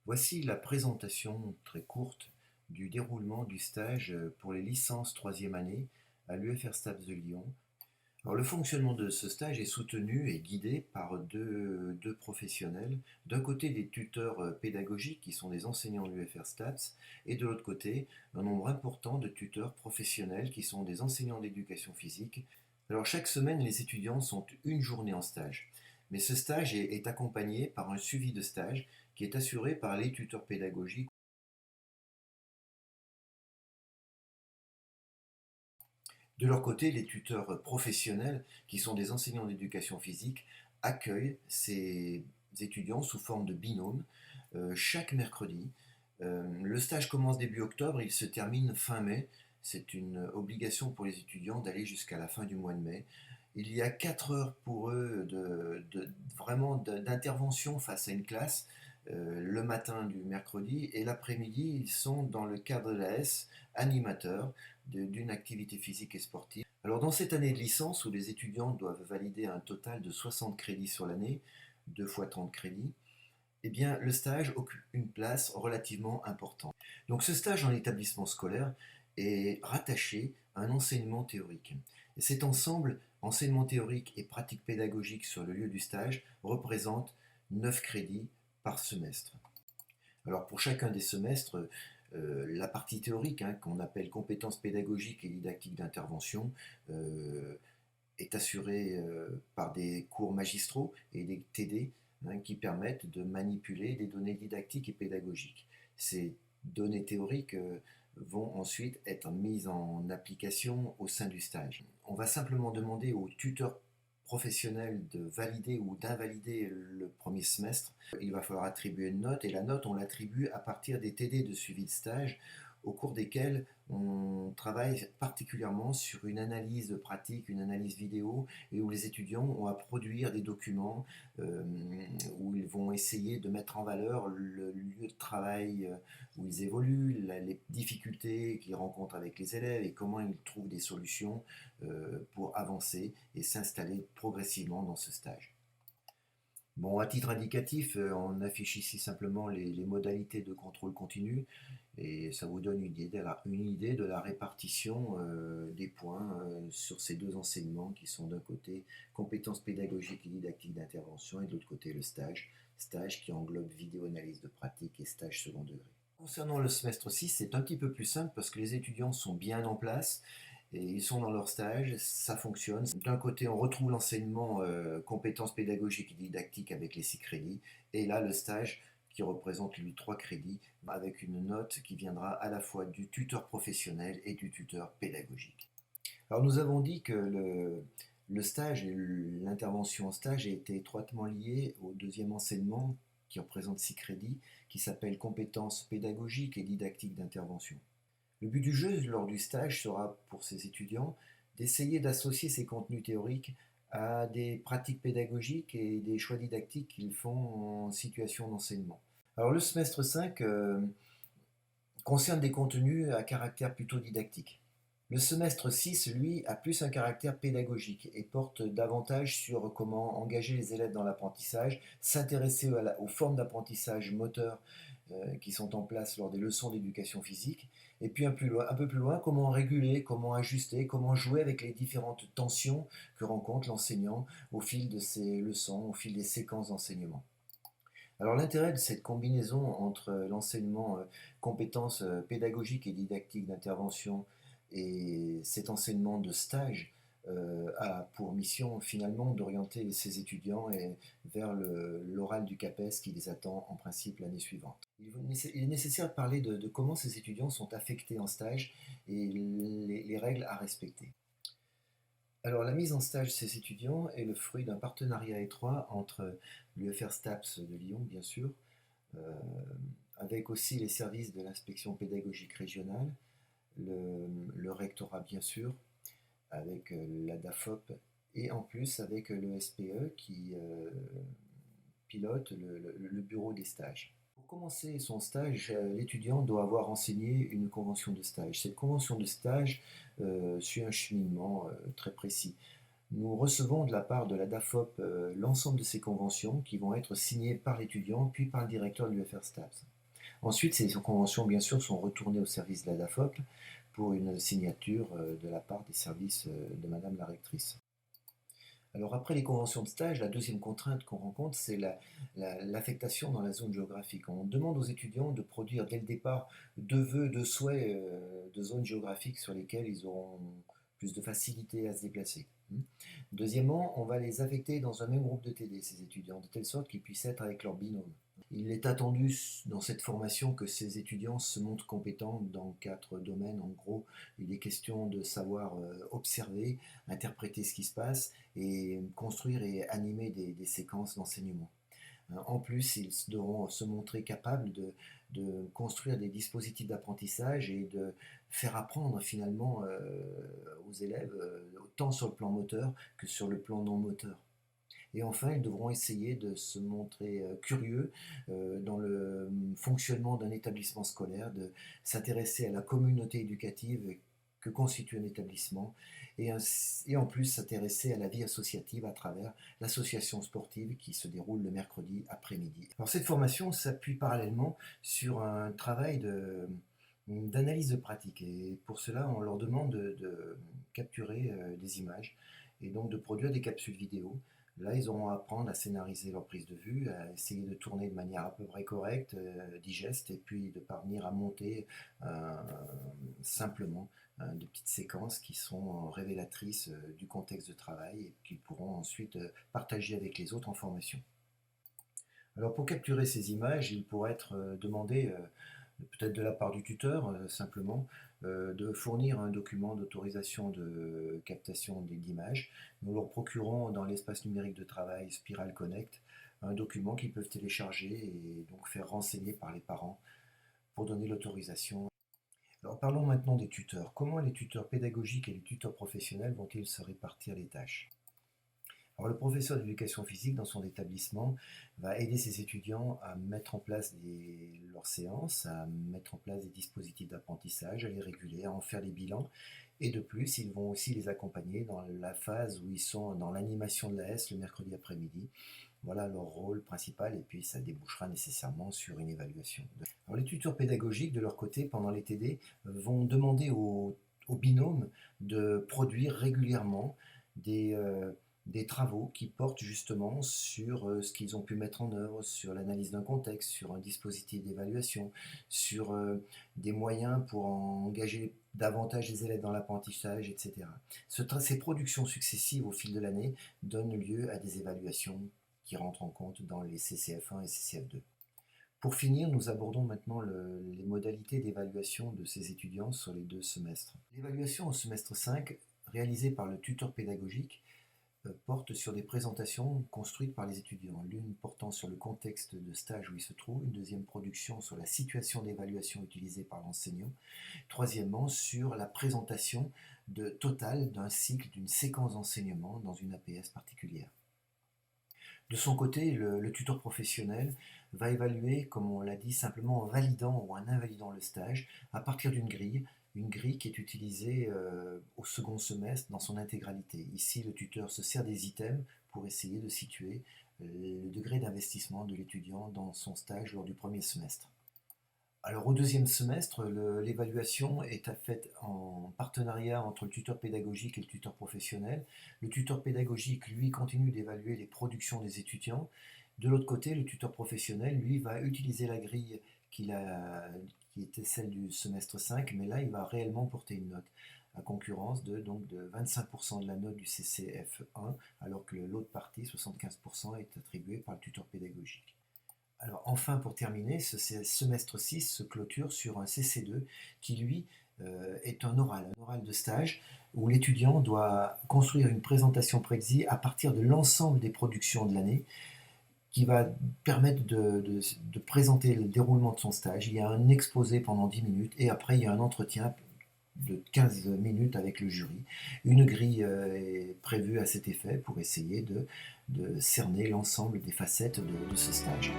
Voici la présentation très courte du déroulement du stage pour les licences troisième année à l'UFR STAPS de Lyon. Alors, le fonctionnement de ce stage est soutenu et guidé par deux professionnels. D'un côté, des tuteurs pédagogiques qui sont des enseignants de l'UFR STAPS et de l'autre côté, un nombre important de tuteurs professionnels qui sont des enseignants d'éducation physique. Alors, chaque semaine, les étudiants sont une journée en stage. Mais ce stage est accompagné par un suivi de stage qui est assuré par les tuteurs pédagogiques. De leur côté, les tuteurs professionnels, qui sont des enseignants d'éducation physique, accueillent ces étudiants sous forme de binôme chaque mercredi. Le stage commence début octobre, il se termine fin mai. C'est une obligation pour les étudiants d'aller jusqu'à la fin du mois de mai. Il y a 4 heures pour eux vraiment d'intervention face à une classe le matin du mercredi, et l'après-midi, ils sont dans le cadre de la S, animateurs d'une activité physique et sportive. Alors, dans cette année de licence où les étudiants doivent valider un total de 60 crédits sur l'année, 2 fois 30 crédits, eh bien, le stage occupe une place relativement importante. Donc, ce stage en établissement scolaire est rattaché à un enseignement théorique. Et cet ensemble, enseignement théorique et pratique pédagogique sur le lieu du stage, représente 9 crédits par semestre. Alors, pour chacun des semestres, la partie théorique, qu'on appelle compétences pédagogiques et didactiques d'intervention, euh, est assurée par des cours magistraux et des TD, qui permettent de manipuler des données didactiques et pédagogiques. Ces données théoriques vont ensuite être mises en application au sein du stage. On va simplement demander aux tuteurs professionnels de valider ou d'invalider le premier semestre. Il va falloir attribuer une note, et la note, on l'attribue à partir des TD de suivi de stage au cours desquels on travaille particulièrement sur une analyse de pratique, une analyse vidéo, et où les étudiants ont à produire des documents euh, où ils vont essayer de mettre en valeur le lieu de travail où ils évoluent, les difficultés qu'ils rencontrent avec les élèves et comment ils trouvent des solutions pour avancer et s'installer progressivement dans ce stage. Bon, à titre indicatif, on affiche ici simplement les modalités de contrôle continu, et ça vous donne une idée de la répartition des points sur ces deux enseignements qui sont d'un côté compétences pédagogiques et didactiques d'intervention et de l'autre côté le stage qui englobe vidéo-analyse de pratique et stage second degré. Concernant le semestre 6, c'est un petit peu plus simple parce que les étudiants sont bien en place et ils sont dans leur stage, ça fonctionne. D'un côté, on retrouve l'enseignement compétences pédagogiques et didactiques avec les 6 crédits, et là, le stage qui représente lui 3 crédits, avec une note qui viendra à la fois du tuteur professionnel et du tuteur pédagogique. Alors, nous avons dit que le stage et l'intervention en stage a été étroitement lié au deuxième enseignement qui représente 6 crédits, qui s'appelle compétences pédagogiques et didactiques d'intervention. Le but du jeu lors du stage sera pour ces étudiants d'essayer d'associer ces contenus théoriques à des pratiques pédagogiques et des choix didactiques qu'ils font en situation d'enseignement. Alors, le semestre 5 concerne des contenus à caractère plutôt didactique. Le semestre 6, lui, a plus un caractère pédagogique et porte davantage sur comment engager les élèves dans l'apprentissage, s'intéresser aux formes d'apprentissage moteur qui sont en place lors des leçons d'éducation physique, et puis un peu plus loin, comment réguler, comment ajuster, comment jouer avec les différentes tensions que rencontre l'enseignant au fil de ses leçons, au fil des séquences d'enseignement. Alors, l'intérêt de cette combinaison entre l'enseignement compétences pédagogiques et didactiques d'intervention et cet enseignement de stage a pour mission finalement d'orienter ces étudiants vers l'oral du CAPES qui les attend en principe l'année suivante. Il est nécessaire de parler de comment ces étudiants sont affectés en stage et les règles à respecter. Alors, la mise en stage de ces étudiants est le fruit d'un partenariat étroit entre l'UFR STAPS de Lyon, bien sûr, euh, avec aussi les services de l'inspection pédagogique régionale, le rectorat, bien sûr, avec la DAFOP, et en plus avec le SPE qui pilote le bureau des stages. Pour commencer son stage, l'étudiant doit avoir enseigné une convention de stage. Cette convention de stage suit un cheminement très précis. Nous recevons de la part de la DAFOP l'ensemble de ces conventions qui vont être signées par l'étudiant puis par le directeur de l'UFR STAPS. Ensuite, ces conventions, bien sûr, sont retournées au service de la DAFOP pour une signature de la part des services de Madame la rectrice. Alors après les conventions de stage, la deuxième contrainte qu'on rencontre, c'est l'affectation dans la zone géographique. On demande aux étudiants de produire dès le départ deux vœux, deux souhaits de zones géographiques sur lesquelles ils auront plus de facilité à se déplacer. Deuxièmement, on va les affecter dans un même groupe de TD, ces étudiants, de telle sorte qu'ils puissent être avec leur binôme. Il est attendu dans cette formation que ces étudiants se montrent compétents dans 4 domaines. En gros, il est question de savoir observer, interpréter ce qui se passe et construire et animer des séquences d'enseignement. En plus, ils devront se montrer capables de construire des dispositifs d'apprentissage et de faire apprendre finalement aux élèves autant sur le plan moteur que sur le plan non moteur. Et enfin, ils devront essayer de se montrer curieux dans le fonctionnement d'un établissement scolaire, de s'intéresser à la communauté éducative que constitue un établissement, et en plus s'intéresser à la vie associative à travers l'association sportive qui se déroule le mercredi après-midi. Alors cette formation s'appuie parallèlement sur un travail d'analyse de pratique, et pour cela on leur demande de capturer des images et donc de produire des capsules vidéo. Là, ils auront à apprendre à scénariser leur prise de vue, à essayer de tourner de manière à peu près correcte, digeste, et puis de parvenir à monter simplement de petites séquences qui sont révélatrices du contexte de travail et qu'ils pourront ensuite partager avec les autres en formation. Alors pour capturer ces images, il pourrait être demandé peut-être de la part du tuteur, simplement, de fournir un document d'autorisation de captation d'images. Nous leur procurons dans l'espace numérique de travail Spiral Connect un document qu'ils peuvent télécharger et donc faire renseigner par les parents pour donner l'autorisation. Alors parlons maintenant des tuteurs. Comment les tuteurs pédagogiques et les tuteurs professionnels vont-ils se répartir les tâches ? Alors, le professeur d'éducation physique dans son établissement va aider ses étudiants à mettre en place leurs séances, à mettre en place des dispositifs d'apprentissage, à les réguler, à en faire des bilans. Et de plus, ils vont aussi les accompagner dans la phase où ils sont dans l'animation de l'AS le mercredi après-midi. Voilà leur rôle principal, et puis ça débouchera nécessairement sur une évaluation. Alors, les tuteurs pédagogiques, de leur côté, pendant les TD, vont demander aux binômes de produire régulièrement des travaux qui portent justement sur ce qu'ils ont pu mettre en œuvre, sur l'analyse d'un contexte, sur un dispositif d'évaluation, sur des moyens pour engager davantage les élèves dans l'apprentissage, etc. Ces productions successives au fil de l'année donnent lieu à des évaluations qui rentrent en compte dans les CCF1 et CCF2. Pour finir, nous abordons maintenant les modalités d'évaluation de ces étudiants sur les 2 semestres. L'évaluation au semestre 5, réalisée par le tuteur pédagogique, porte sur des présentations construites par les étudiants, l'une portant sur le contexte de stage où ils se trouvent, une deuxième production sur la situation d'évaluation utilisée par l'enseignant, troisièmement sur la présentation totale d'un cycle, d'une séquence d'enseignement dans une APS particulière. De son côté, le tuteur professionnel va évaluer, comme on l'a dit, simplement en validant ou en invalidant le stage à partir d'une grille qui est utilisée au second semestre dans son intégralité. Ici, le tuteur se sert des items pour essayer de situer le degré d'investissement de l'étudiant dans son stage lors du premier semestre. Alors au 2e semestre, l'évaluation est faite en partenariat entre le tuteur pédagogique et le tuteur professionnel. Le tuteur pédagogique, lui, continue d'évaluer les productions des étudiants. De l'autre côté, le tuteur professionnel, lui, va utiliser la grille qui était celle du semestre 5, mais là, il va réellement porter une note, à concurrence de 25% de la note du CCF1, alors que l'autre partie, 75%, est attribuée par le tuteur pédagogique. Alors enfin, pour terminer, ce semestre 6 se clôture sur un CC2 qui, lui, est un oral de stage où l'étudiant doit construire une présentation préexi à partir de l'ensemble des productions de l'année qui va permettre de présenter le déroulement de son stage. Il y a un exposé pendant 10 minutes et après il y a un entretien de 15 minutes avec le jury. Une grille est prévue à cet effet pour essayer de cerner l'ensemble des facettes de ce stage.